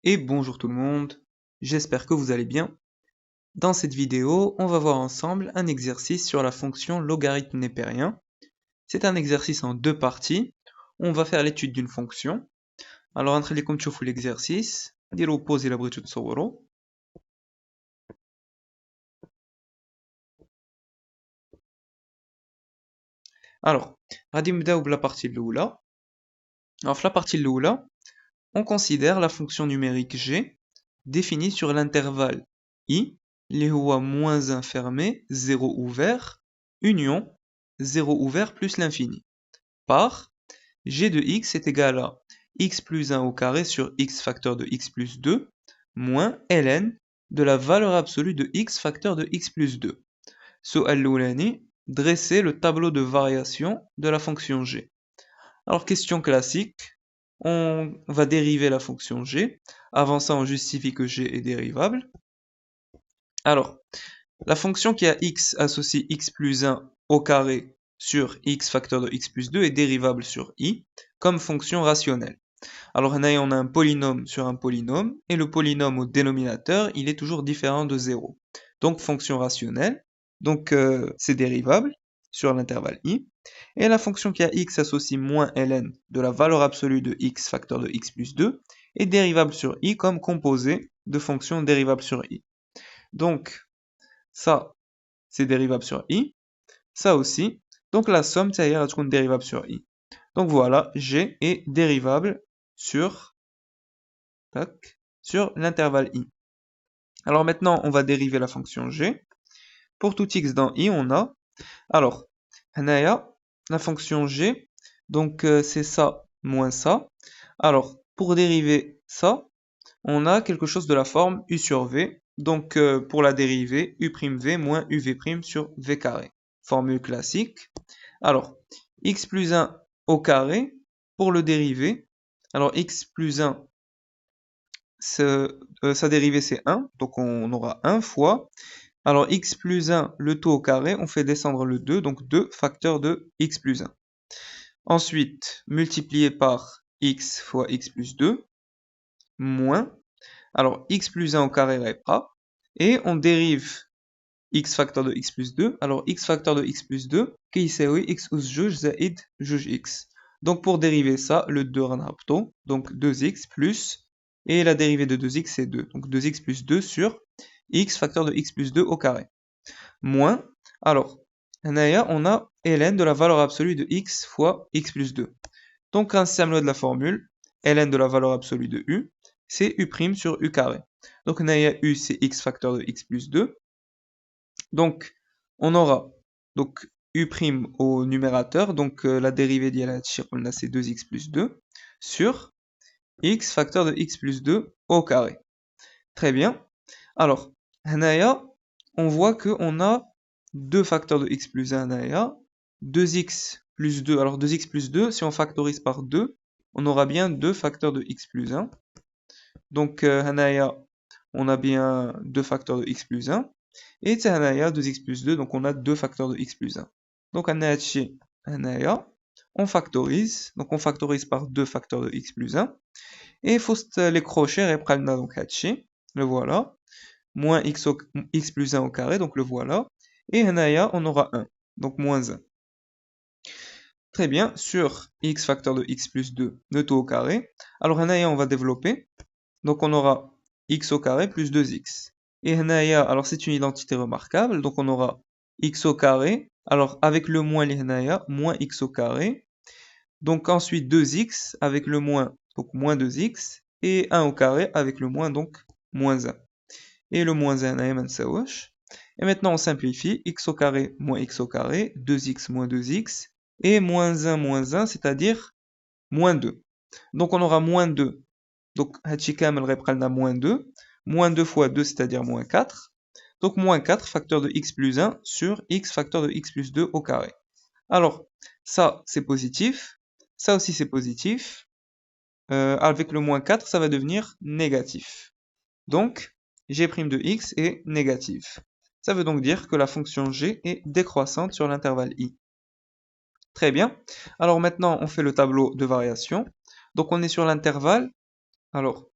Et bonjour tout le monde, j'espère que vous allez bien. Dans cette vidéo, on va voir ensemble un exercice sur la fonction logarithme népérien. C'est un exercice en deux parties. On va faire l'étude d'une fonction. Alors, نخليكم تشوفوا l'exercice. نديرو pause إلا بغيتو تصوروا. Alors, غادي نبداو بلا partie الأولى. Alors, في la partie الأولى, on considère la fonction numérique g définie sur l'intervalle i, اللي هو -1 fermé, 0 ouvert, union 0 ouvert plus l'infini, par g de x est égal à x plus 1 au carré sur x facteur de x plus 2, moins ln de la valeur absolue de x facteur de x plus 2. سؤال الأولاني, dresser le tableau de variation de la fonction g. Alors, question classique, on va dériver la fonction g. Avant ça, on justifie que g est dérivable. Alors, la fonction qui a x associe x plus 1 au carré sur x facteur de x plus 2 est dérivable sur i comme fonction rationnelle. Alors, on a un polynôme sur un polynôme, et le polynôme au dénominateur, il est toujours différent de 0. Donc, fonction rationnelle, donc c'est dérivable sur l'intervalle i. Et la fonction qui a x associe moins ln de la valeur absolue de x facteur de x plus 2 est dérivable sur i comme composé de fonctions dérivables sur i. Donc, ça, c'est dérivable sur i. Ça aussi. Donc, la somme, c'est dérivable sur i. Donc, voilà, g est dérivable sur l'intervalle i. Alors, maintenant, on va dériver la fonction g. Pour tout x dans i, on a... Alors, la fonction g, donc c'est ça moins ça. Alors, pour dériver ça, on a quelque chose de la forme u sur v. Donc, pour la dériver, u'v moins uv' sur v carré. Formule classique. Alors, x plus 1 au carré, pour le dériver. Alors, x plus 1, sa dérivée c'est 1, donc on aura 1 fois. Alors, x plus 1, le tout au carré, on fait descendre le 2, donc 2 facteurs de x plus 1. Ensuite, multiplié par x fois x plus 2, moins. Alors, x plus 1 au carré répara, et on dérive x facteur de x plus 2. Alors, x facteur de x plus 2, qui يساوي x أس جوج زائد جوج x. Donc, pour dériver ça, le 2 غنهبطو, donc 2x plus, et la dérivée de 2x c'est 2. Donc, 2x plus 2 sur x facteur de x plus 2 au carré. Moins, alors, on a ln de la valeur absolue de x fois x plus 2. Donc, un symbole de la formule, ln de la valeur absolue de u, c'est u' sur u carré. Donc, u c'est x facteur de x plus 2. Donc, on aura donc u' au numérateur, donc la dérivée d'yala on a c'est 2x plus 2, sur x facteur de x plus 2 au carré. Très bien. Alors, on voit qu'on a 2 facteurs de x plus 1 2x plus 2. Alors 2x plus 2, si on factorise par 2, on aura bien 2 facteurs de x plus 1. Donc, on a bien 2 facteurs de x plus 1. Et 2x plus 2, donc on a 2 facteurs de x plus 1. Donc, on factorise. Donc, on factorise par 2 facteurs de x plus 1. Et il faut les crochets, donc le voilà. Moins x plus 1 au carré, donc le voilà. Et on aura 1, donc moins 1. Très bien, sur x facteur de x plus 2, le tout au carré. Alors on va développer. Donc on aura x au carré plus 2x. Et alors c'est une identité remarquable, donc on aura x au carré. Alors avec le moins moins x au carré. Donc ensuite 2x avec le moins, donc moins 2x. Et 1 au carré avec le moins, donc moins 1. Et le moins 1, et maintenant on simplifie, x au carré moins x au carré, 2x moins 2x, et moins 1, c'est-à-dire moins 2. Donc on aura moins 2, donc moins 2, moins 2 fois 2, c'est-à-dire moins 4, donc moins 4 facteur de x plus 1 sur x facteur de x plus 2 au carré. Alors, ça c'est positif, ça aussi c'est positif, avec le moins 4, ça va devenir négatif. Donc, g' de x est négative. Ça veut donc dire que la fonction g est décroissante sur l'intervalle i. Très bien. Alors maintenant, on fait le tableau de variation. Donc on est sur l'intervalle Alors,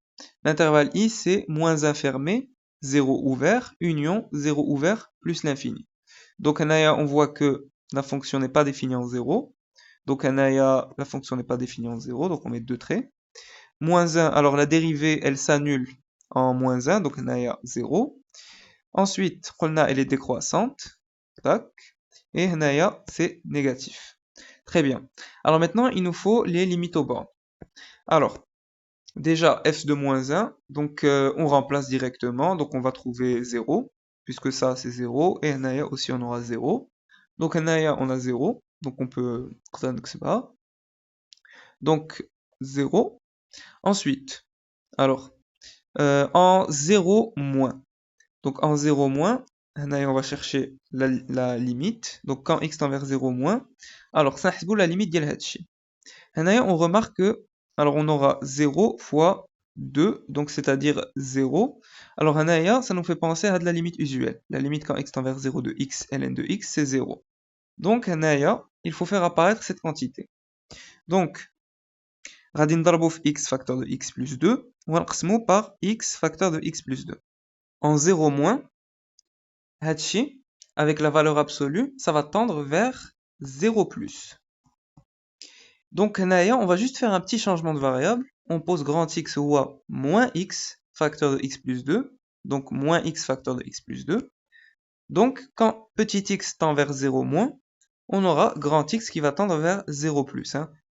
l'intervalle I, c'est moins 1 fermé, 0 ouvert, union 0 ouvert plus l'infini. Donc, on voit que la fonction n'est pas définie en 0. Donc, la fonction n'est pas définie en 0, donc on met 2 traits. Moins 1, alors la dérivée, elle s'annule en moins 1, donc on a 0. Ensuite, elle est décroissante. Tac. Et هنايا, c'est négatif. Très bien. Alors maintenant, il nous faut les limites aux bornes. Alors, déjà, f de moins 1, donc on remplace directement, donc on va trouver 0, puisque ça c'est 0, et هنايا aussi on aura 0. Donc هنايا on a 0, donc on peut... Donc 0. Ensuite, alors, en 0 moins. Donc en 0 moins, on va chercher la limite. Donc quand x tend vers 0 moins, alors ça c'est la limite ديال هادشي. On remarque que alors on aura 0 fois 2, donc c'est-à-dire 0. Alors ça nous fait penser à de la limite usuelle. La limite quand x tend vers 0 de x, ln de x, c'est 0. Donc il faut faire apparaître cette quantité. Donc غادي نضربو في x facteur de x plus 2 ونقسمو par x facteur de x plus 2. En 0 moins, هادشي, avec la valeur absolue, ça va tendre vers 0 plus. Donc on va juste faire un petit changement de variable. On pose grand X ou moins x facteur de x plus 2. Donc moins x facteur de x plus 2. Donc quand petit x tend vers 0 moins, on aura grand X qui va tendre vers 0 plus.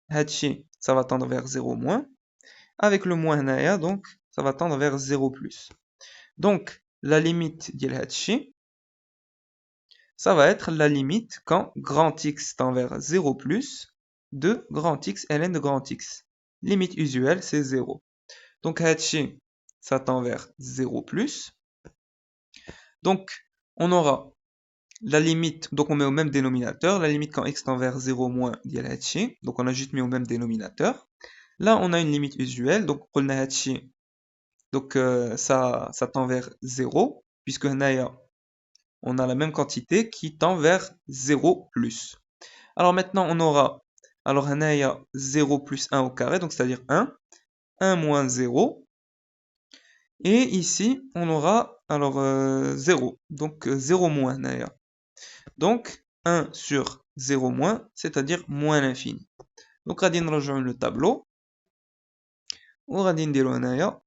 Hachi, ça va tendre vers 0 moins. Avec le moins Naya, donc ça va tendre vers 0 plus. Donc la limite d'Il Hachi, ça va être la limite quand grand X tend vers 0 plus de grand X ln de grand X. Limite usuelle, c'est 0. Donc Hachi, ça tend vers 0 plus. Donc on aura la limite, donc on met au même dénominateur, la limite quand x tend vers 0 moins ديال هادشي, donc on a juste mis au même dénominateur. Là on a une limite usuelle, donc قلنا هادشي, donc ça tend vers 0, puisque هنايا on a la même quantité qui tend vers 0 plus. Alors maintenant on aura, alors هنايا 0 plus 1 au carré, donc c'est-à-dire 1, 1 moins 0, et ici on aura alors 0, donc 0 moins هنايا. Donc 1 sur 0 moins, c'est-à-dire moins l'infini. Donc غادي نرجعو le tableau وغادي نديرو هنايا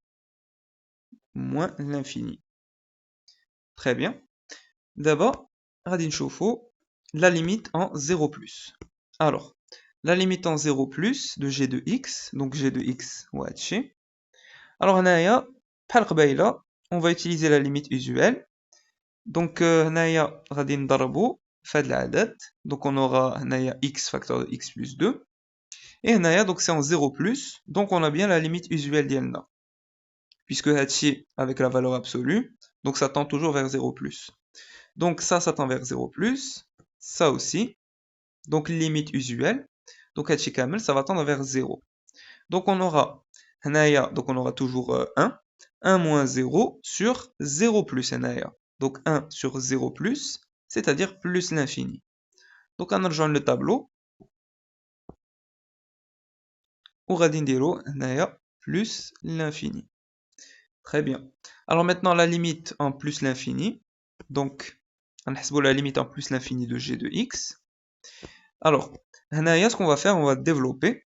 moins l'infini. Très bien. D'abord, غادي نشوفو la limite en 0 plus. Alors, la limite en 0 plus de g de x, donc g de x هو هادشي. Alors هنايا بحال قبيله, on va utiliser la limite usuelle. Donc هنايا غادي نضربو في هاد العدد, donc on aura هنايا x facteur de x plus 2. Et هنايا, donc c'est en 0 plus, donc on a bien la limite usuelle ديالنا. Puisque هادشي avec la valeur absolue, donc ça tend toujours vers 0 plus. Donc ça tend vers 0 plus, ça aussi. Donc limite usuelle, donc هادشي كامل, ça va tendre vers 0. Donc on aura هنايا, donc on aura toujours 1, 1 moins 0 sur 0 plus هنايا. Donc 1 sur 0 plus, c'est-à-dire plus l'infini. Donc on rejoint le tableau. وغادي نديرو هنايا plus l'infini. Très bien. Alors maintenant la limite en plus l'infini. Donc on la limite en plus l'infini de g de x. Alors هنايا ce qu'on va faire, on va développer.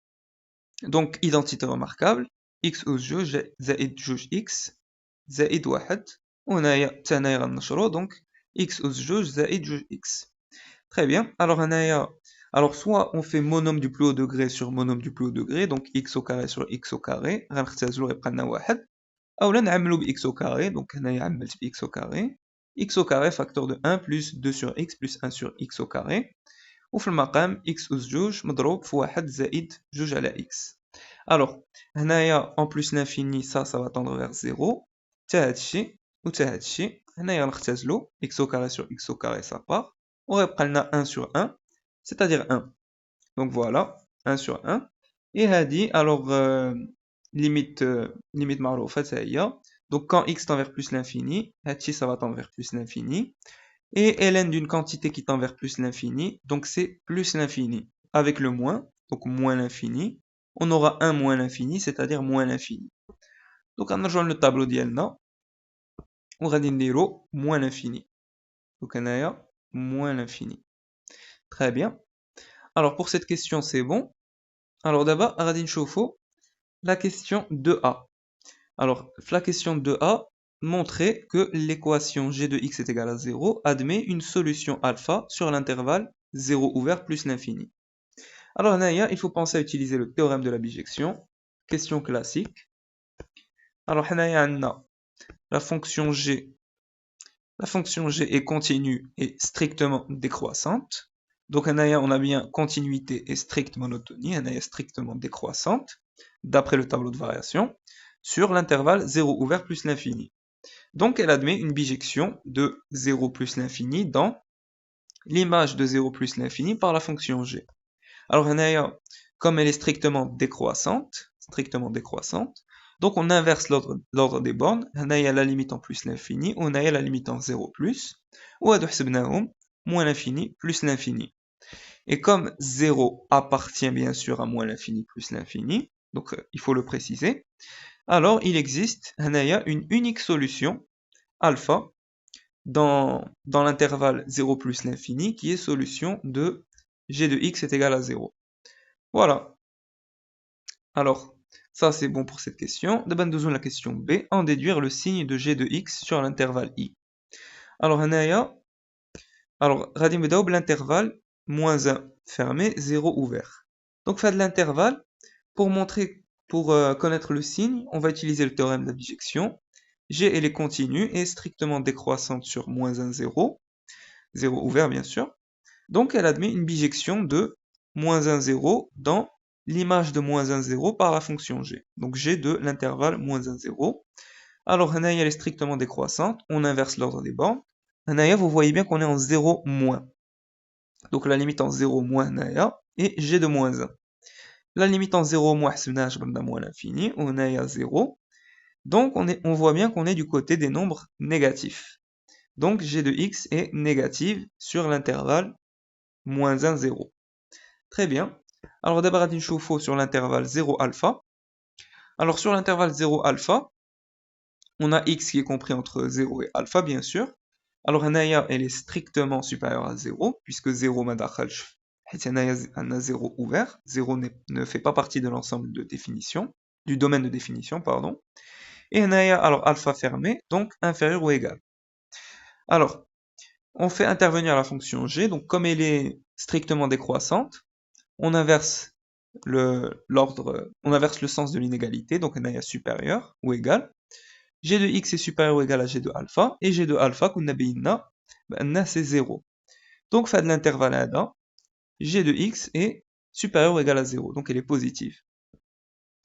Donc identité remarquable, x أس جوج زائد جوج x زائد واحد. وهنايا حتى هنايا غنشرو, donc x أس جوج زائد جوج x. Très bien. Alors هنايا, alors soit on fait monome du plus haut degré sur monome du plus haut degré, donc x au carré sur x au carré, غنختازلو يبقى لنا واحد. أولا نعملو ب x au carré, donc هنايا عملت ب x au carré. x au carré facteur de 1 plus 2 sur x plus 1 sur x au carré. وفي المقام x أس جوج مضروب في واحد زائد جوج على x. Alors هنايا en plus l'infini, ça va tendre vers 0. تا هادشي و تا هادشي. هنايا غنختازلو x au carré sur x au carré, ça part. وغيبقى لنا 1 sur 1, c'est-à-dire 1. Donc voilà, 1 sur 1. Et هادي, alors limite معروفة حتى هي. Donc quand x tend vers plus l'infini, هادشي ça va tendre vers plus l'infini. Et ln d'une quantité qui tend vers plus l'infini, donc c'est plus l'infini. Avec le moins, donc moins l'infini, on aura 1 moins l'infini, c'est-à-dire moins l'infini. Donc on rejoint le tableau ديالنا وغادي نديرو moins l'infini. Donc هنايا moins l'infini. Très bien. Alors pour cette question c'est bon. Alors d'abord غادي نشوفو la question 2a. Alors la question 2a montrer que l'équation g de x est égale à 0 admet une solution alpha sur l'intervalle 0 ouvert plus l'infini. Alors هنايا il faut penser à utiliser le théorème de la bijection. Question classique. Alors هنايا عندنا la fonction g est continue et strictement décroissante. Donc on a bien continuité et stricte monotonie, on a strictement décroissante, d'après le tableau de variation, sur l'intervalle 0 ouvert plus l'infini. Donc elle admet une bijection de 0 plus l'infini dans l'image de 0 plus l'infini par la fonction g. Alors comme elle est strictement décroissante, donc on inverse l'ordre des bornes. On a la limite en plus l'infini, on a la limite en 0 plus, ou moins l'infini plus l'infini. Et comme 0 appartient bien sûr à moins l'infini plus l'infini, donc il faut le préciser, alors il existe une unique solution alpha dans l'intervalle 0 plus l'infini qui est solution de g de x est égal à 0. Voilà. Alors, ça c'est bon pour cette question. D'abord nous la question B, en déduire le signe de g de x sur l'intervalle i. Alors, غادي نبداو l'intervalle moins 1 fermé, 0 ouvert. Donc, faire de l'intervalle, pour connaître le signe, on va utiliser le théorème de la bijection. G elle est continue et strictement décroissante sur moins 1, 0. 0 ouvert bien sûr. Donc, elle admet une bijection de moins 1, 0 dans l'image de moins 1, 0 par la fonction g. Donc g de l'intervalle moins 1, 0. Alors, elle est strictement décroissante. On inverse l'ordre des bornes. Vous voyez bien qu'on est en 0 moins. Donc la limite en 0 moins et g de moins 1. La limite en 0 moins, moins l'infini. On a 0. Donc on voit bien qu'on est du côté des nombres négatifs. Donc g de x est négative sur l'intervalle moins 1, 0. Très bien. Alors d'abord, on chauffe sur l'intervalle 0 alpha. Alors sur l'intervalle 0 alpha, on a x qui est compris entre 0 et alpha, bien sûr. Alors هنايا elle est strictement supérieure à 0, puisque 0 ما دخلش, حيت هنايا عندنا 0 ouvert. 0 ne fait pas partie de l'ensemble de définition, du domaine de définition, pardon. Et هنايا, alors alpha fermé, donc inférieur ou égal. Alors, on fait intervenir la fonction g, donc comme elle est strictement décroissante, on inverse le sens de l'inégalité, donc هنايا supérieur ou égal. G de x est supérieur ou égal à g de alpha, et g de alpha, c'est 0. Donc, fait de l'intervalle à g de x est supérieur ou égal à 0, donc elle est positive.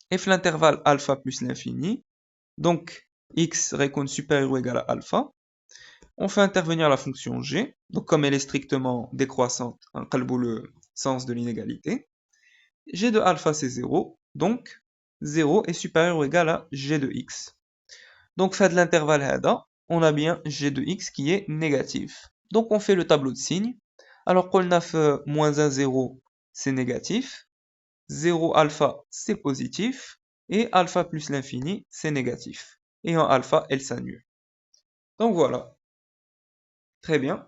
Et fait l'intervalle alpha plus l'infini, donc x répond supérieur ou égal à alpha, on fait intervenir la fonction g, donc comme elle est strictement décroissante, on calme le sens de l'inégalité, g de alpha c'est 0, donc 0 est supérieur ou égal à g de x. Donc, fait de l'intervalle هذا, on a bien g de x qui est négatif. Donc, on fait le tableau de signes. Alors, qu'on a fait moins 1, 0, c'est négatif. 0 alpha, c'est positif. Et alpha plus l'infini, c'est négatif. Et en alpha, elle s'annule. Donc, voilà. Très bien.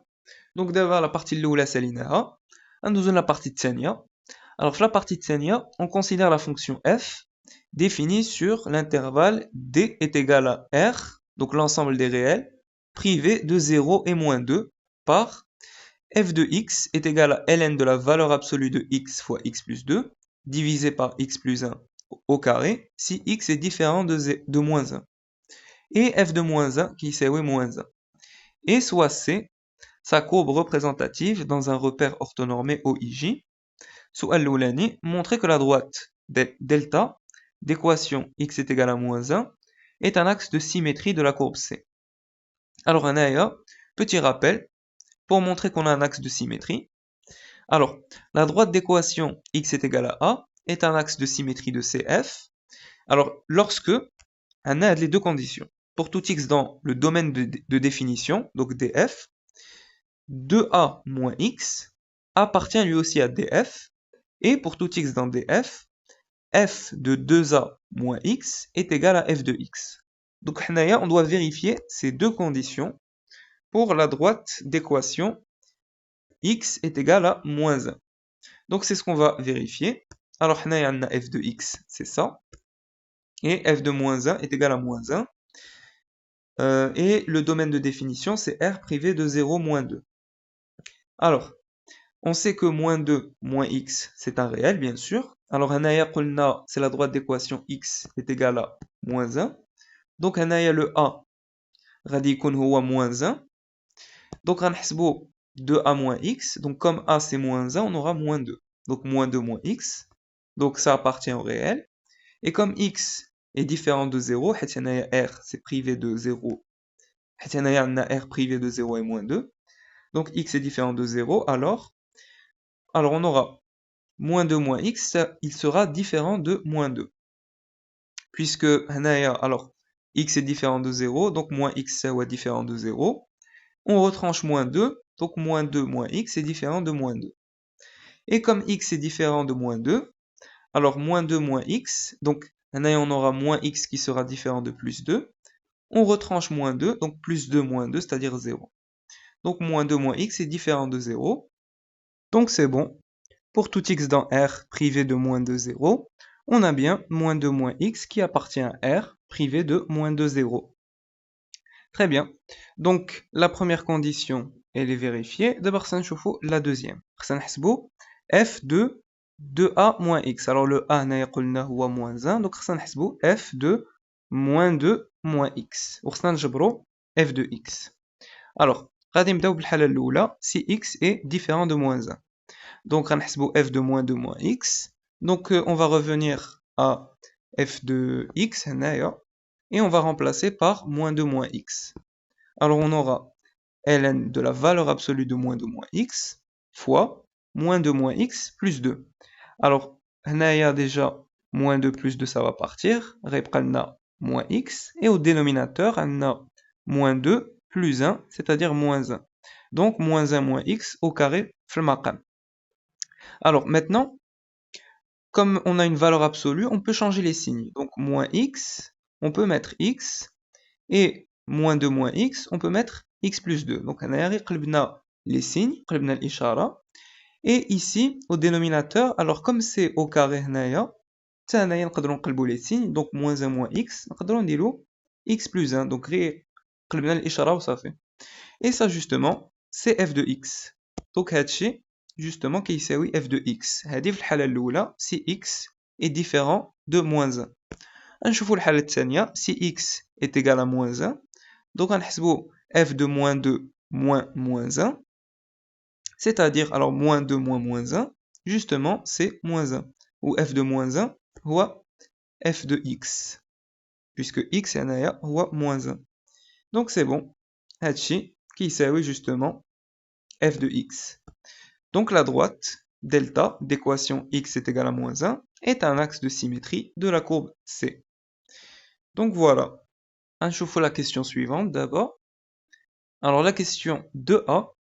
Donc, d'abord, la partie l'oula salinaha. Nous avons la partie tsania. Alors, la partie tsania, on considère la fonction f définie sur l'intervalle d est égal à r, donc l'ensemble des réels, privés de 0 et moins 2, par f de x est égal à ln de la valeur absolue de x fois x plus 2, divisé par x plus 1 au carré, si x est différent de moins 1. Et f de moins 1 qui c'est moins 1. Et soit c, sa courbe représentative dans un repère orthonormé OIJ, sous Al-Loulani, montrer que la droite delta d'équation x est égal à moins 1 est un axe de symétrie de la courbe C. Alors, petit rappel, pour montrer qu'on a un axe de symétrie. Alors, la droite d'équation x est égal à A est un axe de symétrie de CF. Alors, lorsque on a les deux conditions. Pour tout x dans le domaine de définition, donc df, 2a moins x appartient lui aussi à df, et pour tout x dans df, f de 2a moins x est égal à f de x. Donc, on doit vérifier ces deux conditions pour la droite d'équation x est égal à moins 1. Donc, c'est ce qu'on va vérifier. Alors, on a f de x, c'est ça. Et f de moins 1 est égal à moins 1. Et le domaine de définition, c'est R privé de 0, moins 2. Alors, on sait que moins 2, moins x, c'est un réel, bien sûr. Alors, c'est la droite d'équation x est égal à moins 1. Donc, le a, غادي يكون هو moins 1. Donc, غنحسبو 2a moins x. Donc, comme a c'est moins 1, on aura moins 2. Donc, moins 2 moins x. Donc, ça appartient au réel. Et comme x est différent de 0, R c'est privé de 0. R privé de 0 et moins 2. Donc, x est différent de 0. Alors on aura moins 2 moins x, il sera différent de moins 2. Puisque, alors, x est différent de 0, donc moins x est différent de 0. On retranche moins 2, donc moins 2 moins x est différent de moins 2. Et comme x est différent de moins 2, alors moins 2 moins x, donc on aura moins x qui sera différent de plus 2. On retranche moins 2, donc plus 2 moins 2, c'est-à-dire 0. Donc moins 2 moins x est différent de 0. Donc c'est bon. Pour tout x dans R privé de moins de 0, on a bien moins 2 moins x qui appartient à R privé de moins de 0. Très bien. Donc la première condition, elle est vérifiée. D'abord, ça nous la deuxième. Ça nous f de 2a moins x. Alors le a, on a moins 1. Donc ça nous f de moins 2 moins x. On va f de x. Alors, غادي نبداو بالحالة الأولى si x est différent de moins 1. Donc, on va f de moins 2 moins x. Donc, on va revenir à f de x, et on va remplacer par moins 2 moins x. Alors, on aura ln de la valeur absolue de moins 2 moins x fois moins 2 moins x plus 2. Alors, on a déjà moins 2 plus 2, ça va partir. On moins x. Et au dénominateur, on a moins 2 plus 1, c'est-à-dire moins 1. Donc, moins 1 moins x au carré في المقام. Alors maintenant, comme on a une valeur absolue, on peut changer les signes. Donc moins x, on peut mettre x, et moins 2 moins x, on peut mettre x plus 2. Donc on a les signes, et ici, au dénominateur, alors comme c'est au carré, les signes, donc moins 1 moins x, x plus 1. Donc ça fait. Et ça justement, c'est f de x. Donc justement كيساوي f de x. هذه في الحالة الأولى si x est différent de moins 1. نشوفوا الحالة الثانية si x est égal à moins 1. Donc غنحسبوا f de moins 2 moins moins 1. C'est-à-dire, alors moins 2 moins moins 1, justement c'est moins 1. Ou f de moins 1 هو f de x. Puisque x هنايا هو moins 1. Donc c'est bon. هادشي كيساوي justement f de x. Donc la droite, delta, d'équation x est égal à moins 1, est un axe de symétrie de la courbe C. Donc voilà. On chauffe la question suivante d'abord. Alors la question 2a,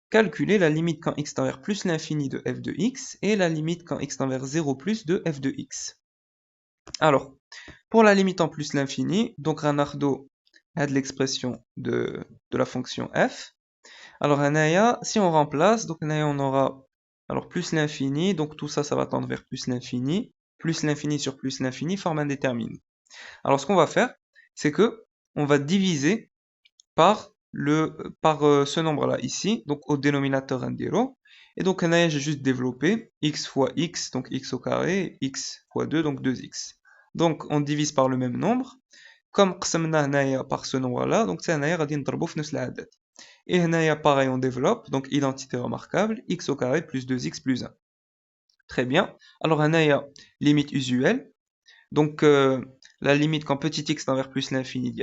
calculer la limite quand x tend vers plus l'infini de f de x et la limite quand x tend vers 0 plus de f de x. Alors, pour la limite en plus l'infini, donc Ranardo a de l'expression de la fonction f. Alors, si on remplace, donc on aura alors plus l'infini, donc tout ça, ça va tendre vers plus l'infini sur plus l'infini forme indéterminée. Alors, ce qu'on va faire, c'est que on va diviser par ce nombre-là ici, donc au dénominateur 1 0. Et donc, j'ai juste développé x fois x, donc x au carré, x fois 2, donc 2x. Donc, on divise par le même nombre. Comme قسمنا par ce nombre-là, donc c'est غادي نضربو في نفس العدد. Et pareil, on développe, donc identité remarquable, x au carré plus 2x plus 1. Très bien. Alors, limite usuelle. Donc, la limite quand petit x tend vers plus l'infini,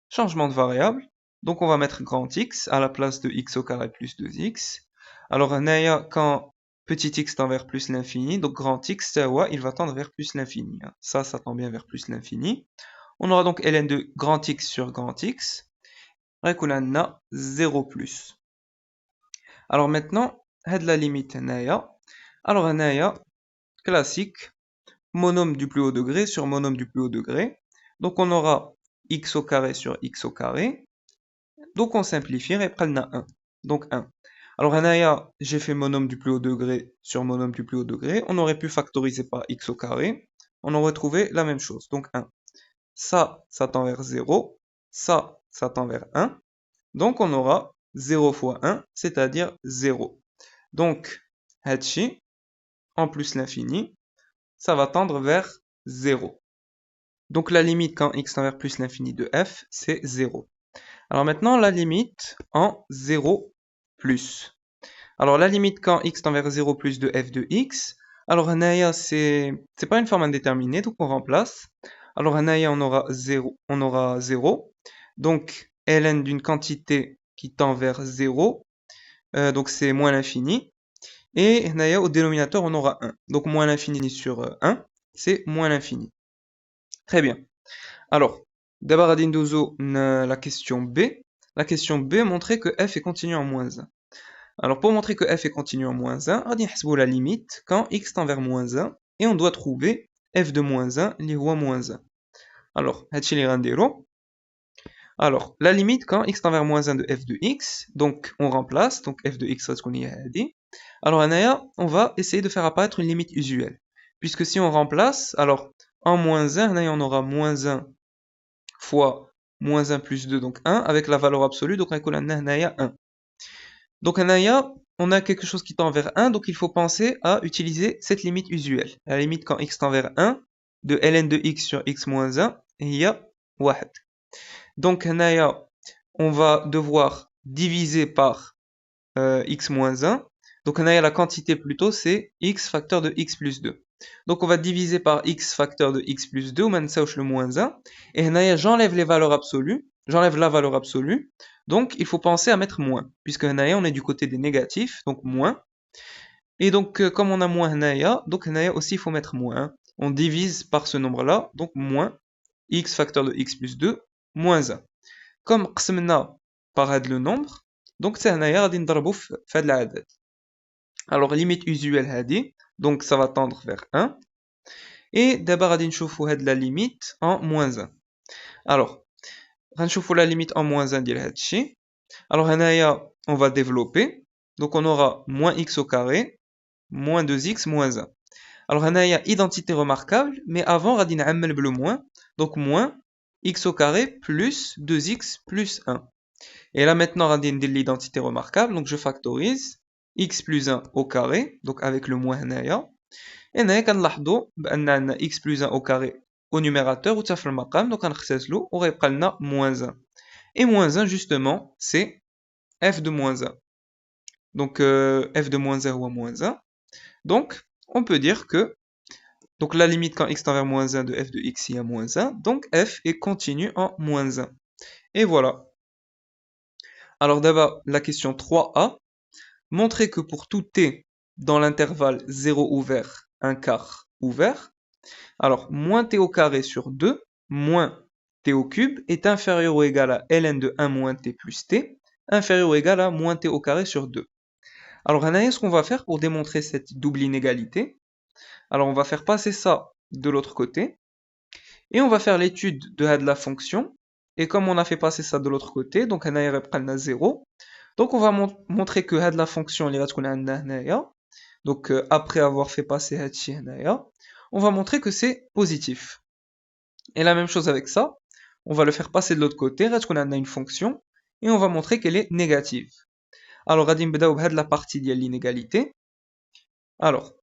changement de variable. Donc, on va mettre grand X à la place de x au carré plus 2x. Alors, quand petit x tend vers plus l'infini, donc grand X, il va tendre vers plus l'infini. Ça tend bien vers plus l'infini. On aura donc ln de grand X sur grand X. On a 0 plus. Alors maintenant, la limite, alors classique, monome du plus haut degré sur monome du plus haut degré. Donc on aura x au carré sur x au carré. Donc on simplifie et après on a 1. Donc 1. Alors Anaya, j'ai fait monome du plus haut degré sur monome du plus haut degré. On aurait pu factoriser par x au carré. On aurait trouvé la même chose. Donc 1. Ça tend vers 0. Ça tend vers 1. Donc on aura 0 fois 1, c'est-à-dire 0. Donc, Hachi, en plus l'infini, ça va tendre vers 0. Donc la limite quand x tend vers plus l'infini de f, c'est 0. Alors maintenant, la limite en 0 plus. Alors la limite quand x tend vers 0 plus de f de x, alors Anaya, c'est pas une forme indéterminée, donc on remplace. Alors Anaya, on aura 0. Donc ln d'une quantité qui tend vers 0, donc c'est moins l'infini. Et Anaya, au dénominateur, on aura 1. Donc moins l'infini sur 1, c'est moins l'infini. Très bien. Alors, d'abord, à Dindozo, la question B. La question B montrait que f est continu en moins 1. Alors, pour montrer que f est continu en moins 1, on va la limite quand x tend vers moins 1, et on doit trouver f de moins 1, li huwa moins 1. Alors, alors, la limite quand x tend vers moins 1 de f de x, donc on remplace, donc f de x, qu'on y a dit. Alors, on va essayer de faire apparaître une limite usuelle. Puisque si on remplace, alors, en moins 1, on aura moins 1 fois moins 1 plus 2, donc 1, avec la valeur absolue, donc on a 1. Donc on a quelque chose qui tend vers 1, donc il faut penser à utiliser cette limite usuelle. La limite quand x tend vers 1, de ln de x sur x moins 1, et il y a 1. Donc on va devoir diviser par x moins 1. Donc la quantité plutôt, c'est x facteur de x plus 2. Donc on va diviser par x facteur de x plus 2, ou le moins 1. Et j'enlève les valeurs absolues, j'enlève la valeur absolue. Donc il faut penser à mettre moins, puisque on est du côté des négatifs, donc moins. Et donc comme on a moins donc aussi il faut mettre moins. On divise par ce nombre-là, donc moins x facteur de x plus 2, moins 1. Comme قسمنا par le nombre, donc c'est غادي نضربو في هاد العدد. Alors limite usuelle هادي, donc ça va tendre vers 1. Et d'abord غادي نشوفو هاد la limite en moins 1. Alors غنشوفو la limite en moins 1 ديال هادشي. Alors on va développer. Donc on aura moins x au carré, moins 2x, moins 1. Alors identité remarquable, mais avant غادي نعمل le moins. Donc moins x au carré plus 2x plus 1. Et là maintenant, on va dire l'identité remarquable, donc je factorise x plus 1 au carré, donc avec le moins هنايا. Et on كنلاحظوا بأن x plus 1 au carré au numérateur, ou في المقام, donc غنختزلو, وغيبقى لنا moins 1. Et moins 1, justement, c'est f de moins 1. Donc f de moins 1 ou moins 1. Donc, on peut dire que donc la limite quand x tend vers moins 1 de f de x, il y a moins 1. Donc f est continu en moins 1. Et voilà. Alors d'abord, la question 3a. Montrer que pour tout t dans l'intervalle 0 ouvert, 1 quart ouvert, alors moins t au carré sur 2 moins t au cube est inférieur ou égal à ln de 1 moins t plus t, inférieur ou égal à moins t au carré sur 2. Alors ce qu'on va faire pour démontrer cette double inégalité, alors on va faire passer ça de l'autre côté, et on va faire l'étude de la fonction, et comme on a fait passer ça de l'autre côté, donc on a 0, donc on va montrer que la fonction donc après avoir fait passer on va montrer que c'est positif. Et la même chose avec ça, on va le faire passer de l'autre côté, on a une fonction, et on va montrer qu'elle est négative. Alors غادي نبداو بهاد la partie ديال l'inégalité. Alors,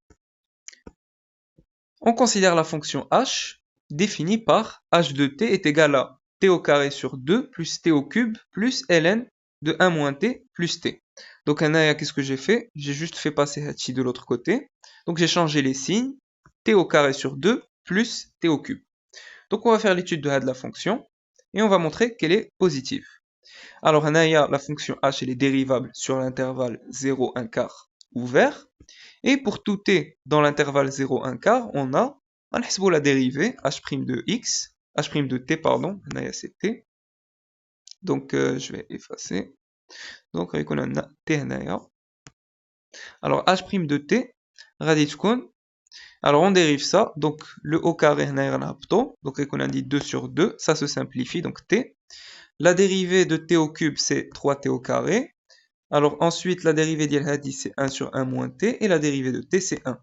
on considère la fonction h définie par h de t est égal à t au carré sur 2 plus t au cube plus ln de 1 moins t plus t. Donc qu'est-ce que j'ai fait? J'ai juste fait passer hachi de l'autre côté. Donc j'ai changé les signes, t au carré sur 2 plus t au cube. Donc on va faire l'étude de la fonction et on va montrer qu'elle est positive. Alors la fonction h elle est dérivable sur l'intervalle 0, 1 quart ouvert. Et pour tout t dans l'intervalle 0, 1 quart, on a la dérivée h' de x, h' de t, pardon, c'est t. Donc je vais effacer. Donc on a t. Alors h' de t, غادي تكون Alors on dérive ça, donc le au carré, donc on a dit 2 sur 2, ça se simplifie, donc t. La dérivée de t au cube, c'est 3t au carré. Alors ensuite, la dérivée d'Il Hadi, c'est 1 sur 1 moins t, et la dérivée de t, c'est 1.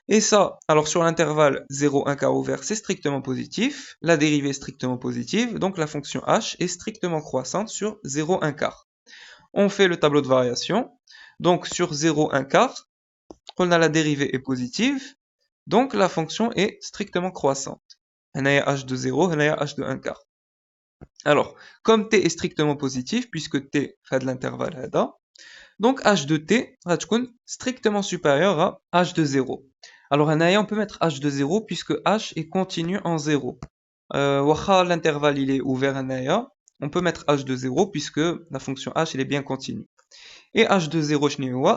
Et ça, alors sur l'intervalle 0, 1 quart ouvert, c'est strictement positif. La dérivée est strictement positive, donc la fonction h est strictement croissante sur 0, 1 quart. On fait le tableau de variation. Donc sur 0, 1 quart, on a la dérivée est positive, donc la fonction est strictement croissante. On a h de 0, on a h de 1 quart. Alors, comme t est strictement positif, puisque t fait de l'intervalle هذا, donc h de t va être strictement supérieur à h de 0. Alors, on peut mettre h de 0 puisque h est continu en 0. L'intervalle il est ouvert, on peut mettre h de 0 puisque la fonction h elle est bien continue. Et h de 0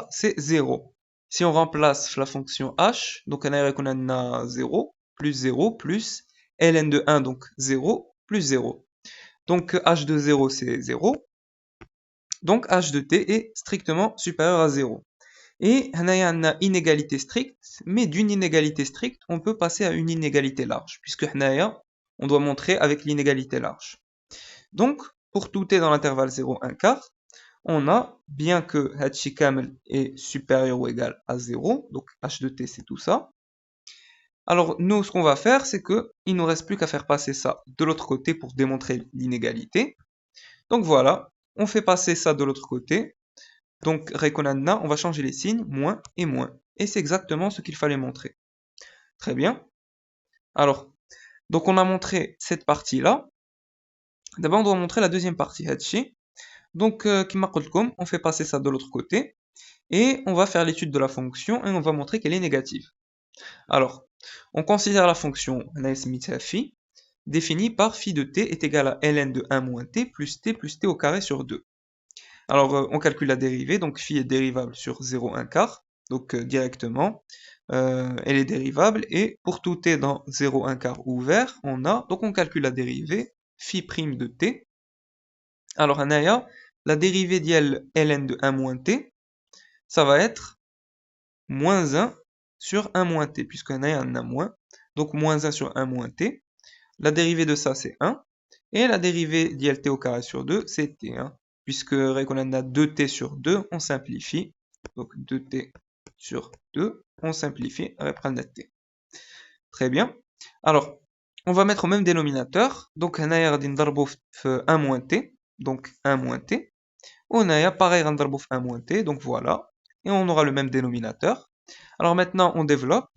c'est 0. Si on remplace la fonction h, donc on a 0 plus ln de 1, donc 0 plus 0. Donc h de 0 c'est 0. Donc h de t est strictement supérieur à 0. Et on a une inégalité stricte, mais d'une inégalité stricte, on peut passer à une inégalité large, puisque on doit montrer avec l'inégalité large. Donc, pour tout t dans l'intervalle 0, 1 quart, on a, bien que Hachi Kamel est supérieur ou égal à 0, donc h de t c'est tout ça. Alors, nous, ce qu'on va faire, c'est qu'il ne nous reste plus qu'à faire passer ça de l'autre côté pour démontrer l'inégalité. Donc voilà, on fait passer ça de l'autre côté. Donc, Rekonanna, on va changer les signes, moins et moins. Et c'est exactement ce qu'il fallait montrer. Très bien. Alors, donc on a montré cette partie-là. D'abord, on doit montrer la deuxième partie, Hachi. Donc, on fait passer ça de l'autre côté. Et on va faire l'étude de la fonction et on va montrer qu'elle est négative. Alors, on considère la fonction phi, définie par phi de t est égal à ln de 1 moins t plus t au carré sur 2. Alors, on calcule la dérivée, donc phi est dérivable sur 0, 1 quart, donc directement, elle est dérivable, et pour tout t dans 0, 1 quart ouvert, donc on calcule la dérivée, phi prime de t. Alors, la dérivée d'ln de 1 moins t, ça va être moins 1 sur 1 moins t, puisqu'on a un moins, donc moins 1 sur 1 moins t. La dérivée de ça, c'est 1, et la dérivée d'lt au carré sur 2, c'est t, puisque on a 2t sur 2, on simplifie. Donc 2t sur 2, on simplifie, on reprend net t. Très bien. Alors, on va mettre au même dénominateur. Donc, on a 1 moins t, donc 1 moins t. On a pareil 1 moins t, donc voilà. Et on aura le même dénominateur. Alors maintenant, on développe.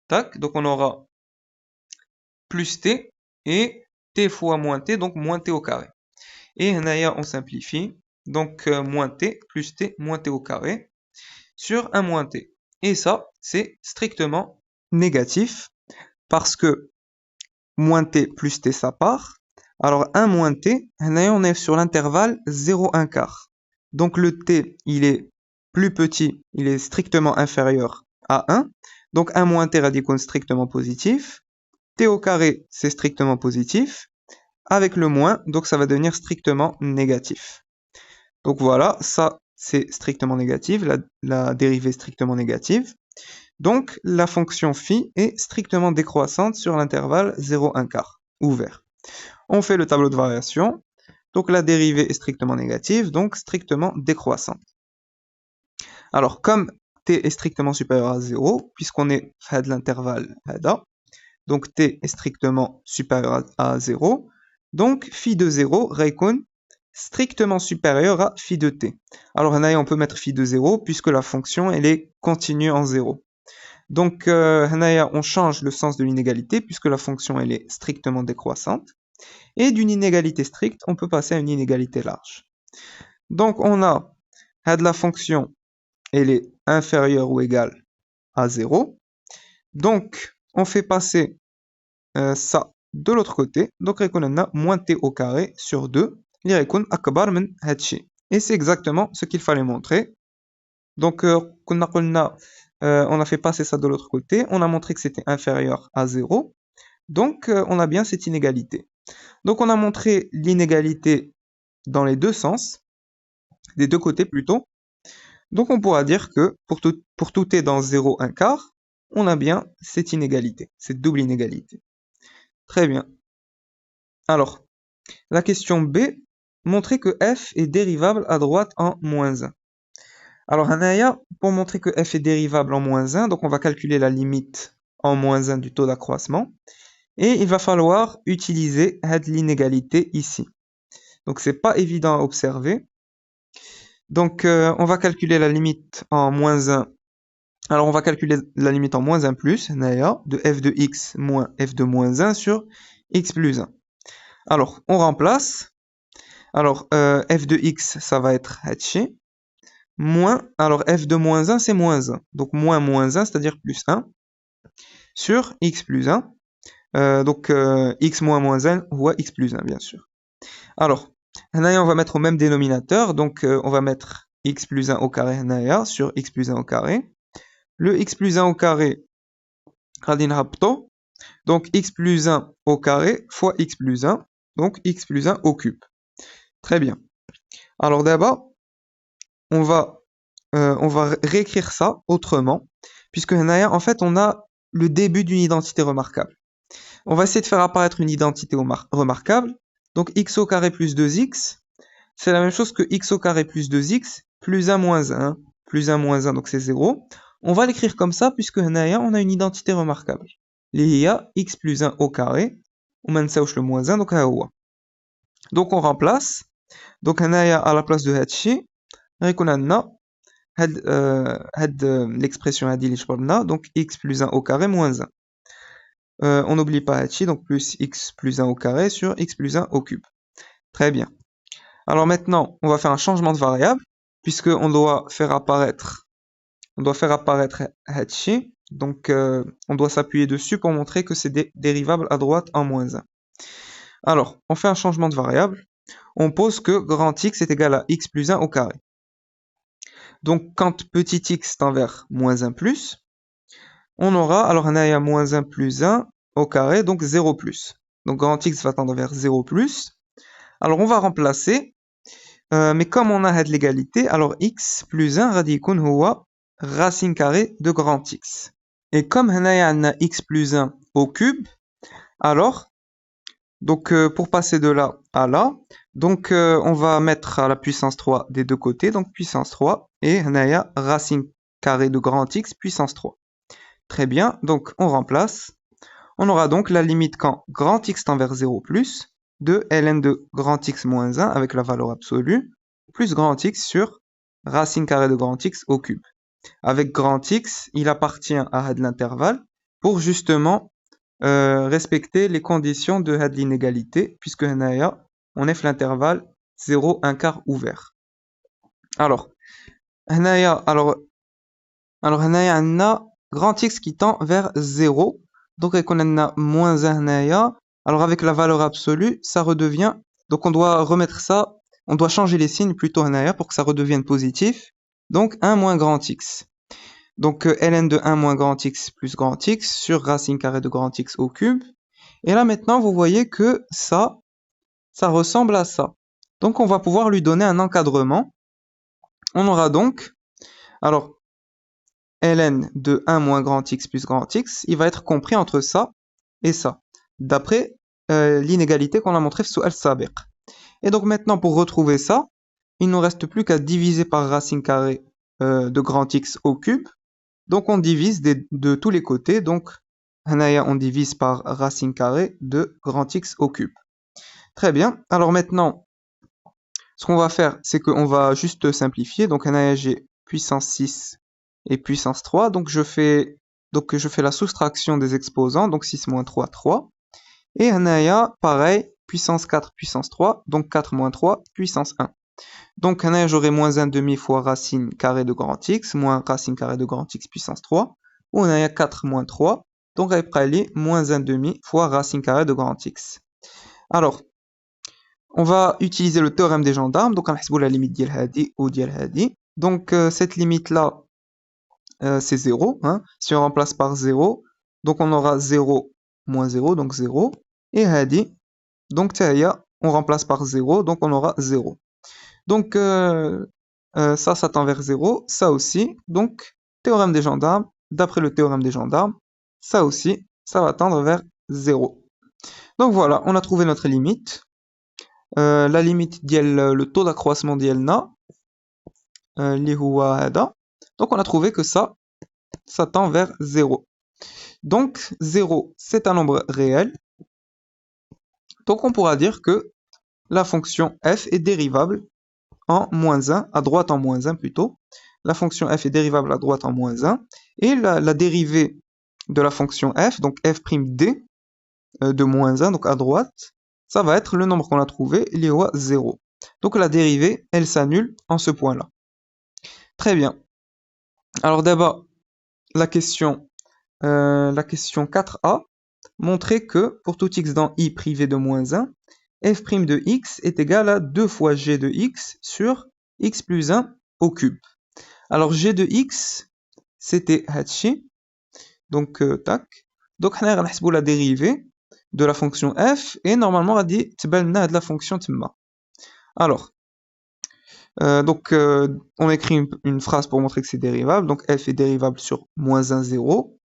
Tac, donc on aura plus t et t fois moins t, donc moins t au carré. Et on simplifie, donc moins t plus t moins t au carré sur 1 moins t. Et ça, c'est strictement négatif parce que moins t plus t, ça part. Alors 1 moins t, on est sur l'intervalle 0, 1 quart. Donc le t, il est plus petit, il est strictement inférieur à 1. Donc 1 moins t radical strictement positif. T au carré, c'est strictement positif. Avec le moins, donc ça va devenir strictement négatif. Donc voilà, ça c'est strictement négatif, la dérivée est strictement négative. Donc la fonction phi est strictement décroissante sur l'intervalle 0, 1 quart, ouvert. On fait le tableau de variation. Donc la dérivée est strictement négative, donc strictement décroissante. Alors comme t est strictement supérieur à 0, puisqu'on est fait de l'intervalle HADA, donc t est strictement supérieur à 0, donc phi de 0 récon strictement supérieur à phi de t. Alors on peut mettre phi de 0 puisque la fonction elle est continue en 0. Donc on change le sens de l'inégalité puisque la fonction elle est strictement décroissante. Et d'une inégalité stricte, on peut passer à une inégalité large. Donc on a la fonction elle est inférieure ou égale à 0. Donc on fait passer ça de l'autre côté. Donc on a moins t au carré sur 2. Et c'est exactement ce qu'il fallait montrer. Donc on a fait passer ça de l'autre côté. On a montré que c'était inférieur à 0. Donc on a bien cette inégalité. Donc on a montré l'inégalité dans les deux sens, des deux côtés plutôt. Donc on pourra dire que pour tout t dans 0, 1 quart, on a bien cette inégalité, cette double inégalité. Très bien. Alors, la question B, montrer que f est dérivable à droite en moins 1. Alors, Hanaya, pour montrer que f est dérivable en moins 1, donc on va calculer la limite en moins 1 du taux d'accroissement. Et il va falloir utiliser l'inégalité ici. Donc, c'est pas évident à observer. Donc, on va calculer la limite en moins 1. Alors, on va calculer la limite en moins 1 plus, Hanaya, de f de x moins f de moins 1 sur x plus 1. Alors, on remplace. Alors, f de x, ça va être hatché. Moins, alors f de moins 1, c'est moins 1. Donc, moins 1, c'est-à-dire plus 1, sur x plus 1. Donc, x moins moins 1, ou x plus 1, bien sûr. Alors, on va mettre au même dénominateur. Donc, on va mettre x plus 1 au carré sur x plus 1 au carré. Le x plus 1 au carré, donc x plus 1 au carré fois x plus 1. Donc, x plus 1 au cube. Très bien. Alors, d'abord, on va réécrire ça autrement, puisque en fait, on a le début d'une identité remarquable. On va essayer de faire apparaître une identité remarquable. Donc, x au carré plus 2x, c'est la même chose que x au carré plus 2x plus 1 moins 1. Plus 1 moins 1, donc c'est 0. On va l'écrire comme ça, puisque on a une identité remarquable. Il y a x plus 1 au carré, on met le moins 1, donc donc on remplace. Donc, à la place de هادشي غيكون عندنا l'expression اللي جبرنا, donc x plus 1 au carré moins 1. On n'oublie pas هادشي, donc plus x plus 1 au carré sur x plus 1 au cube. Très bien. Alors maintenant, on va faire un changement de variable, puisqu'on doit faire apparaître هادشي. Donc, on doit s'appuyer dessus pour montrer que c'est dérivable à droite en moins 1. Alors, on fait un changement de variable. On pose que grand x est égal à x plus 1 au carré. Donc, quand petit x tend vers moins 1 plus, on aura, alors on a moins 1 plus 1 au carré, donc 0 plus. Donc, grand x va tendre vers 0 plus. Alors, on va remplacer, mais comme on a l'égalité, alors x plus 1 radicun huwa racine carrée de grand x. Et comme on a x plus 1 au cube, alors, donc pour passer de là à là, donc on va mettre à la puissance 3 des deux côtés, donc puissance 3, et on a racine carrée de grand x puissance 3. Très bien, donc on remplace. On aura donc la limite quand grand x tend vers 0 plus de ln de grand x moins 1 avec la valeur absolue, plus grand x sur racine carrée de grand x au cube. Avec grand x, il appartient à l'intervalle pour justement respecter les conditions de l'inégalité, puisque on est l'intervalle 0, 1 quart ouvert. Alors, on a grand x qui tend vers 0. Donc, on a moins 1 alors avec la valeur absolue, ça redevient, donc on doit remettre ça, on doit changer les signes plutôt pour que ça redevienne positif. Donc 1 moins grand x. Donc ln de 1 moins grand x plus grand x sur racine carrée de grand x au cube. Et là maintenant, vous voyez que ça ressemble à ça. Donc on va pouvoir lui donner un encadrement. On aura donc, alors, ln de 1 moins grand x plus grand x, il va être compris entre ça et ça, d'après l'inégalité qu'on a montrée sur al-sabiq. Et donc maintenant, pour retrouver ça, il ne nous reste plus qu'à diviser par racine carrée de grand x au cube. Donc on divise de tous les côtés, donc on divise par racine carrée de grand x au cube. Très bien, alors maintenant, ce qu'on va faire, c'est qu'on va juste simplifier. Donc j'ai puissance 6 et puissance 3, donc je fais la soustraction des exposants, donc 6 moins 3, 3. Et pareil, puissance 4, puissance 3, donc 4 moins 3, puissance 1. Donc, j'aurai moins 1 demi fois racine carrée de grand x, moins racine carrée de grand x puissance 3, ou on a 4 moins 3, donc après moins 1 demi fois racine carrée de grand x. Alors, on va utiliser le théorème des gendarmes, donc on va la limite d'Il Hadi ou d'Il Hadi. Donc, cette limite-là, c'est 0. Hein. Si on remplace par 0, donc on aura 0 moins 0, donc 0. Et Hadi, donc on remplace par 0, donc on aura 0. Donc, ça tend vers 0, ça aussi. Donc, théorème des gendarmes, d'après le théorème des gendarmes, ça aussi, ça va tendre vers 0. Donc voilà, on a trouvé notre limite. La limite le taux d'accroissement ديالنا اللي هو هذا. Donc on a trouvé que ça tend vers 0. Donc 0, c'est un nombre réel. Donc on pourra dire que la fonction f est dérivable en moins 1, à droite en moins 1 plutôt. La fonction f est dérivable à droite en moins 1. Et la dérivée de la fonction f, donc f'd de moins 1, donc à droite, ça va être le nombre qu'on a trouvé, il y aura 0. Donc la dérivée, elle s'annule en ce point-là. Très bien. Alors d'abord, la question 4a montrait que pour tout x dans i privé de moins 1, f' de x est égal à 2 fois g de x sur x plus 1 au cube. Alors g de x, c'était هادشي. Donc tac. Donc حنا غنحسبوا la dérivée de la fonction f et normalement غادي تبان لنا هاد la fonction تما. Alors on écrit une phrase pour montrer que c'est dérivable. Donc f est dérivable sur moins 1 0,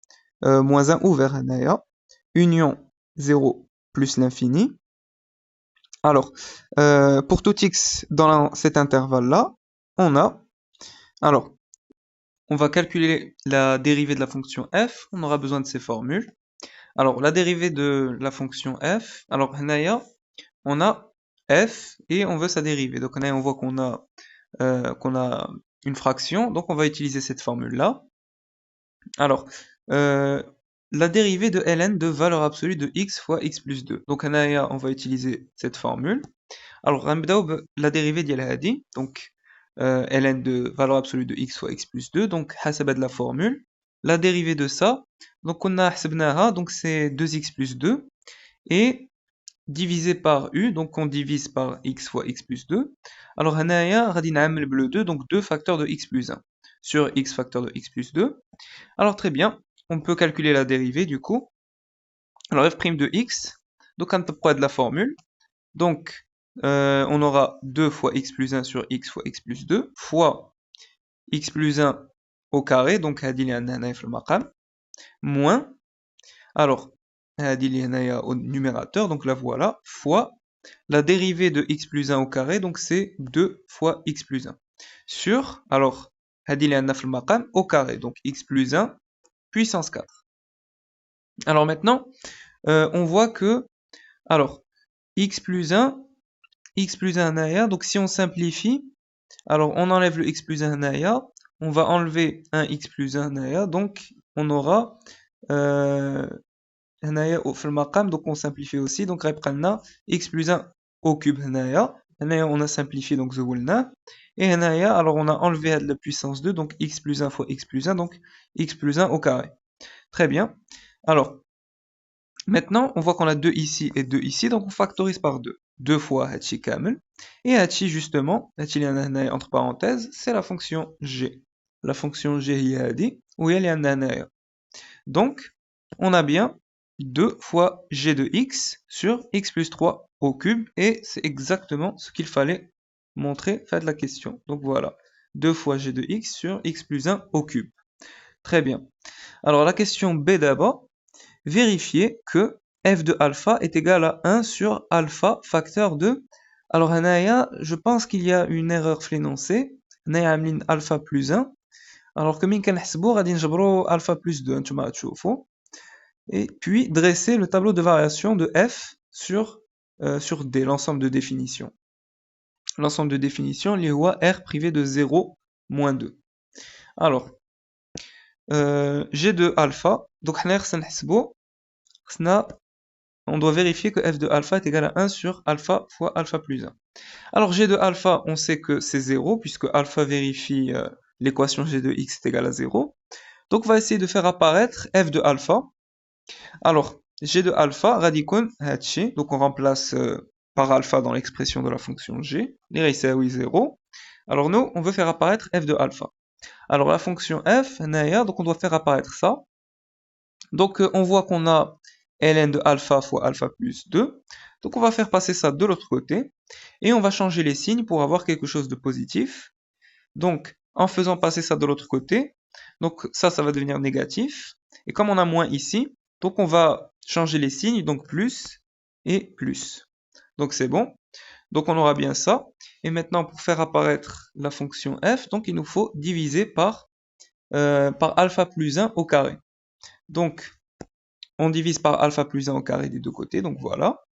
moins 1 ouvert هنايا, union 0 plus l'infini. Alors pour tout x dans cet intervalle là, on va calculer la dérivée de la fonction f, on aura besoin de ces formules. Alors, la dérivée de la fonction f, alors, on a f et on veut sa dérivée. Donc, on voit qu'on a une fraction, donc on va utiliser cette formule-là. Alors, la dérivée de ln de valeur absolue de x fois x plus 2. Donc, on va utiliser cette formule. Alors, la dérivée d'Yal donc ln de valeur absolue de x fois x plus 2, donc حسب de la formule. La dérivée de ça, donc on a حسبناها, donc c'est 2x plus 2, et divisé par u, donc on divise par x fois x plus 2. Alors هنايا غادي نعمل بلو 2, donc 2 facteurs de x plus 1 sur x facteur de x plus 2. Alors très bien, on peut calculer la dérivée du coup. Alors f' de x, donc on peut de la formule, donc on aura 2 fois x plus 1 sur x fois x plus 2 fois x plus 1 au carré, donc هذه اللي عندنا هنايا في المقام, moins, alors هذه اللي هنايا au numérateur, donc la voilà, fois la dérivée de x plus 1 au carré, donc c'est 2 fois x plus 1 sur, alors هذه اللي عندنا في المقام au carré, donc x plus 1 puissance 4. Alors maintenant on voit que, alors x plus 1 هنايا, donc si on simplifie, alors on enlève le x plus 1 هنايا, on va enlever un x plus 1 هنايا, donc on aura هنايا في المقام, donc on simplifie aussi, donc غيبقى لنا x plus 1 au cube هنايا on a simplifié, donc زولناه, et هنايا alors on a enlevé la puissance 2, donc x plus 1 fois x plus 1, donc x plus 1 au carré. Très bien. Alors maintenant on voit qu'on a 2 ici et 2 ici, donc on factorise par 2. 2 fois هادشي كامل, et هادشي justement, هادشي اللي عندنا هنايا entre parenthèses, c'est la fonction g. La fonction g هي هادي, وهي اللي عندنا هنايا. Donc on a bien 2 fois g de x sur x plus 3 au cube, et c'est exactement ce qu'il fallait montrer, faites la question. Donc voilà, 2 fois g de x sur x plus 1 au cube. Très bien. Alors la question B d'abord, vérifier que f de alpha est égal à 1 sur alpha facteur de... Alors هنايا, je pense qu'il y a une erreur في l'énoncé. هنايا عاملين alpha plus 1, alors que من كنحسبو غادي نجبرو alpha plus 2, نتوما غتشوفو. Et puis dresser le tableau de variation de f sur D, l'ensemble de définition. L'ensemble de définition, اللي هو r privé de 0, moins 2. Alors, g de alpha, donc حنا خصنا نحسبو, on doit vérifier que f de alpha est égal à 1 sur alpha fois alpha plus 1. Alors g de alpha, on sait que c'est 0, puisque alpha vérifie l'équation g de x est égal à 0. Donc on va essayer de faire apparaître f de alpha. Alors, g de alpha, radicon هادشي, donc on remplace par alpha dans l'expression de la fonction g, اللي غيساوي 0. Alors nous, on veut faire apparaître f de alpha. Alors la fonction f, donc on doit faire apparaître ça. Donc on voit qu'on a ln de alpha fois alpha plus 2. Donc on va faire passer ça de l'autre côté, et on va changer les signes pour avoir quelque chose de positif. Donc en faisant passer ça de l'autre côté, Donc ça va devenir négatif. Et comme on a moins ici, donc on va changer les signes, donc plus et plus. Donc c'est bon. Donc on aura bien ça. Et maintenant, pour faire apparaître la fonction f, donc il nous faut diviser par alpha plus 1 au carré. Donc on divise par alpha plus 1 au carré des deux côtés, donc voilà.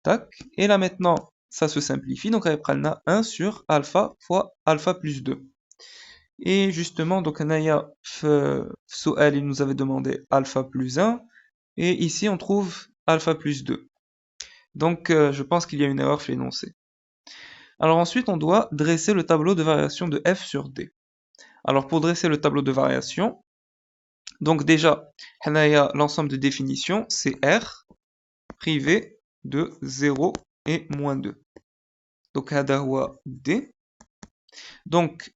Tac. Et là maintenant, ça se simplifie, donc on a 1 sur alpha fois alpha plus 2. Et justement, donc Naya Soal, il nous avait demandé alpha plus 1, et ici on trouve alpha plus 2. Donc je pense qu'il y a une erreur fait l'énoncé. Alors ensuite, on doit dresser le tableau de variation de f sur d. Alors pour dresser le tableau de variation, donc déjà, l'ensemble de définitions, c'est R privé de 0 et moins 2. Donc هذا هو D. Donc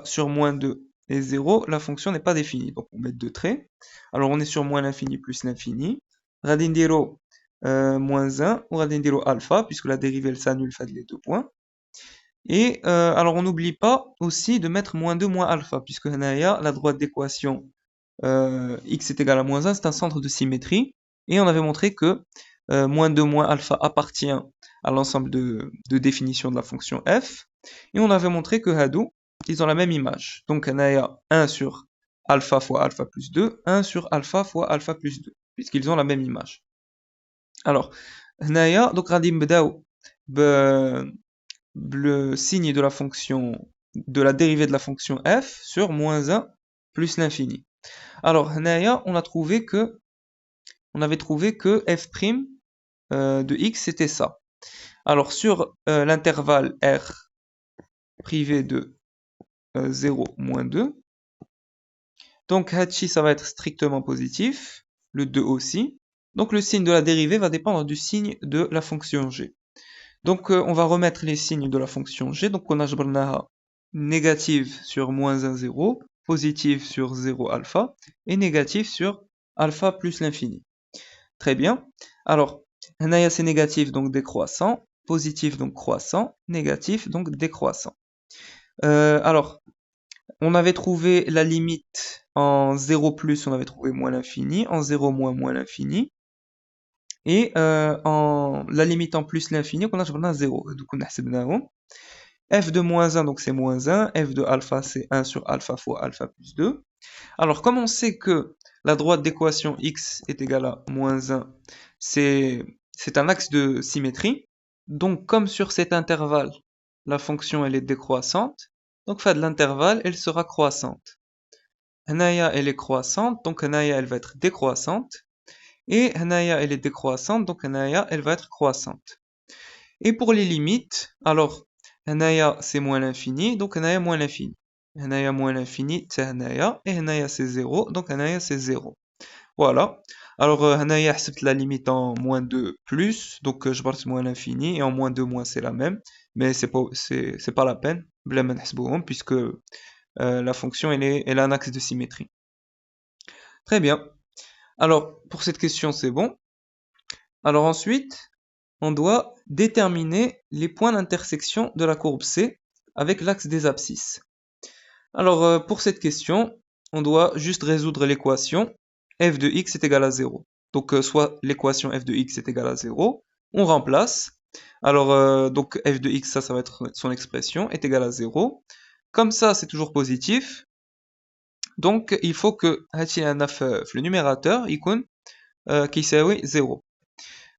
sur moins 2 et 0, la fonction n'est pas définie. Donc on met deux traits. Alors on est sur moins l'infini plus l'infini. غادي نديرو moins 1 ou غادي نديرو alpha puisque la dérivée elle s'annule fait les deux points. Et alors on n'oublie pas aussi de mettre moins 2 moins alpha puisque la droite d'équation x est égal à moins 1, c'est un centre de symétrie. Et on avait montré que moins 2 moins alpha appartient à l'ensemble de définitions de la fonction f. Et on avait montré que Hadou, ils ont la même image. Donc on a 1 sur alpha fois alpha plus 2, 1 sur alpha fois alpha plus 2, puisqu'ils ont la même image. Alors, donc le signe de la fonction, de la dérivée de la fonction f sur moins 1 plus l'infini. Alors, on avait trouvé que f' de x c'était ça. Alors, sur l'intervalle r privé de 0, moins 2, donc hachi ça va être strictement positif, le 2 aussi. Donc le signe de la dérivée va dépendre du signe de la fonction g. Donc on va remettre les signes de la fonction g. Donc on a négative sur moins 1, 0, positive sur 0 alpha, et négatif sur alpha plus l'infini. Très bien. Alors, c'est négatif, donc décroissant, positif, donc croissant, négatif, donc décroissant. Alors, on avait trouvé la limite en 0 plus, on avait trouvé moins l'infini, en 0 moins, moins l'infini, et en la limite en plus l'infini, on a 0. Donc on a f de moins 1, donc c'est moins 1, f de alpha, c'est 1 sur alpha fois alpha plus 2. Alors, comme on sait que la droite d'équation x est égale à moins 1, c'est un axe de symétrie, donc comme sur cet intervalle, la fonction elle est décroissante, donc de l'intervalle, elle sera croissante. Hanaya, elle est croissante, donc Hanaya, elle va être décroissante. Et Hanaya, elle est décroissante, donc Hanaya, elle va être croissante. Et pour les limites, alors Hanaya, c'est moins l'infini, donc Hanaya moins l'infini. Hanaya moins l'infini, c'est Hanaya, et Hanaya c'est 0, donc Hanaya c'est 0. Voilà. Alors Hanaya accepte la limite en moins 2 plus, donc je parte moins l'infini, et en moins 2 moins c'est la même, mais c'est pas la peine, puisque la fonction elle a un axe de symétrie. Très bien. Alors pour cette question c'est bon. Alors ensuite, on doit déterminer les points d'intersection de la courbe C avec l'axe des abscisses. Alors pour cette question, on doit juste résoudre l'équation f de x est égal à 0. Donc soit l'équation f de x est égal à 0, on remplace. Alors donc f de x, ça va être son expression, est égal à 0. Comme ça, c'est toujours positif. Donc il faut que le numérateur يكون qui يساوي 0.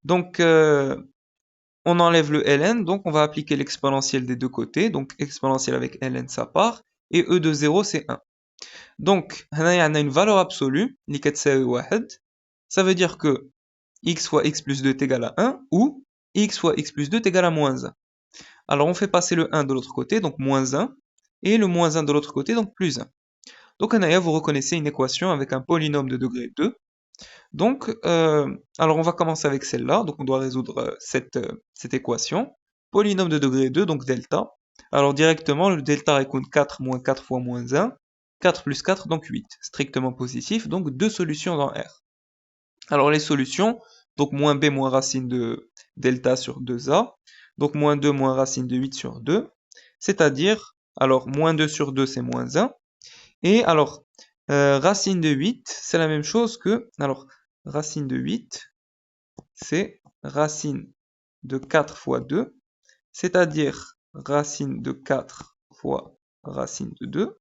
Donc on enlève le ln, donc on va appliquer l'exponentielle des deux côtés, donc exponentielle avec ln ça part, et e de 0 c'est 1. Donc on a une valeur absolue, اللي كتساوي 1, ça veut dire que x fois x plus 2 est égal à 1, ou x fois x plus 2 est égal à moins 1. Alors on fait passer le 1 de l'autre côté, donc moins 1, et le moins 1 de l'autre côté, donc plus 1. Donc vous reconnaissez une équation avec un polynôme de degré 2. Donc, alors on va commencer avec celle-là. Donc on doit résoudre cette équation. Polynôme de degré 2, donc delta. Alors directement, le delta est 4 moins 4 fois moins 1. 4 plus 4, donc 8. Strictement positif, donc deux solutions dans R. Alors les solutions, donc moins b moins racine de delta sur 2a. Donc moins 2 moins racine de 8 sur 2. C'est-à-dire, alors moins 2 sur 2 c'est moins 1. Et alors, Racine de 8, c'est la même chose que... Alors, racine de 8, c'est racine de 4 fois 2, c'est-à-dire racine de 4 fois racine de 2.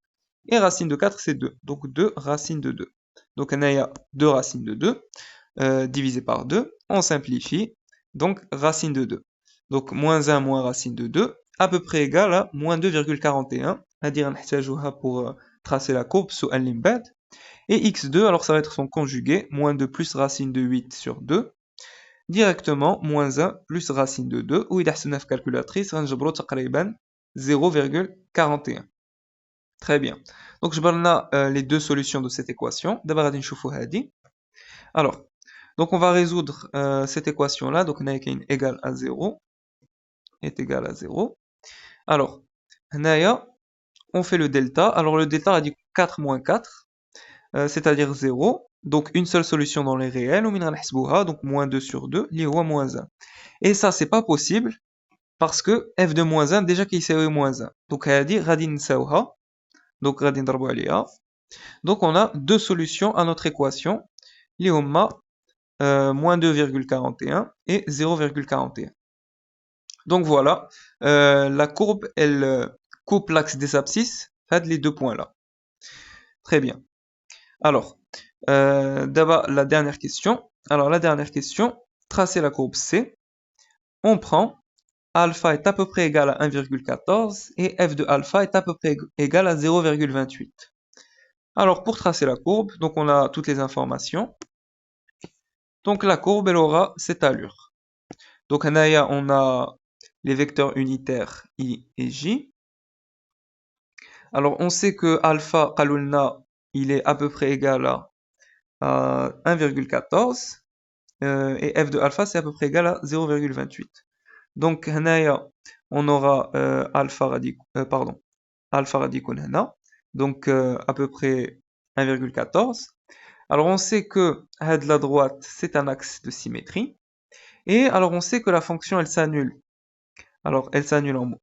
Et racine de 4, c'est 2. Donc 2 racines de 2. Donc on a 2 racines de 2 divisé par 2. On simplifie. Donc racine de 2. Donc moins 1 moins racine de 2, à peu près égal à moins 2,41. C'est-à-dire pour tracer la courbe sous un limbed. Et x2, alors ça va être son conjugué, moins 2 plus racine de 8 sur 2. Directement, moins 1 plus racine de 2, ou il y a une calculatrice, 0,41. Très bien. Donc, je vais les deux solutions de cette équation. D'abord, alors, donc on va résoudre cette équation-là. Donc, on a une égale à 0 est égal à 0. Alors, on fait le delta. Alors, le delta a dit 4 moins 4, c'est-à-dire 0. Donc, une seule solution dans les réels. Donc, moins 2 sur 2, moins 1. Et ça, c'est pas possible parce que f de moins 1, déjà qu'il s'est moins 1. Donc, on a dit radin sawha. Donc, radin darbo aliya. Donc, on a deux solutions à notre équation. L'IOMA, moins 2,41 et 0,41. Donc, voilà. La courbe, elle coupe l'axe des abscisses à les deux points-là. Très bien. Alors, d'abord, la dernière question. Alors, la dernière question, tracer la courbe C. On prend alpha est à peu près égal à 1,14 et f de alpha est à peu près égal à 0,28. Alors, pour tracer la courbe, donc on a toutes les informations. Donc, la courbe, elle aura cette allure. Donc, on a les vecteurs unitaires I et J. Alors, on sait que alpha, il est à peu près égal à 1,14. Et f de alpha, c'est à peu près égal à 0,28. Donc, on aura alpha radicule donc à peu près 1,14. Alors on sait que la droite c'est un axe de symétrie, et alors on sait que la fonction elle s'annule. Alors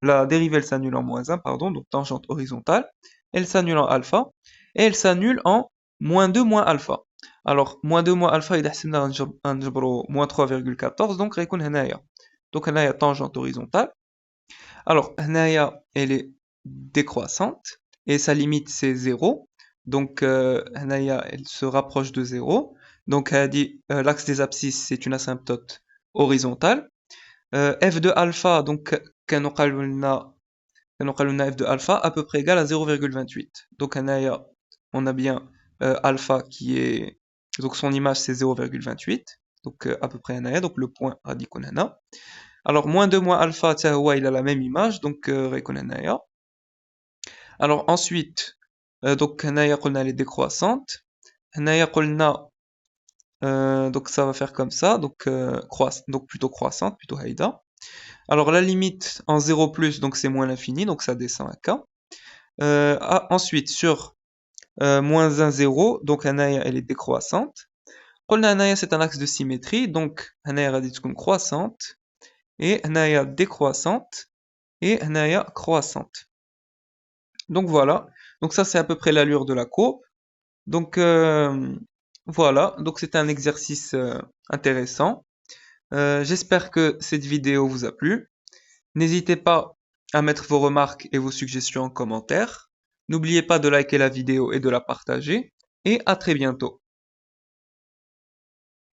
la dérivée elle s'annule en moins 1, pardon, donc tangente horizontale, elle s'annule en alpha, et elle s'annule en moins 2 moins alpha. Alors moins 2 moins alpha il y a moins 3,14, donc donc il y a tangente horizontale. Alors, elle est décroissante et sa limite c'est 0. Donc, elle se rapproche de 0. Donc, l'axe des abscisses c'est une asymptote horizontale. F de alpha, donc, f de alpha à peu près égal à 0,28. Donc, on a bien alpha qui est. Donc, son image c'est 0,28. Donc, à peu près donc le point radicon. Alors, moins 2 moins alpha, il a la même image, donc alors ensuite, donc elle est décroissante. Donc ça va faire comme ça, donc, donc plutôt croissante, plutôt haïda. Alors la limite en 0 plus, donc c'est moins l'infini, donc ça descend à k. Ensuite, sur moins 1, 0, donc elle est décroissante. C'est un axe de symétrie, donc croissante. Et décroissante et croissante. Donc voilà, donc ça c'est à peu près l'allure de la courbe. Donc voilà, donc c'est un exercice intéressant. J'espère que cette vidéo vous a plu. N'hésitez pas à mettre vos remarques et vos suggestions en commentaire. N'oubliez pas de liker la vidéo et de la partager. Et à très bientôt.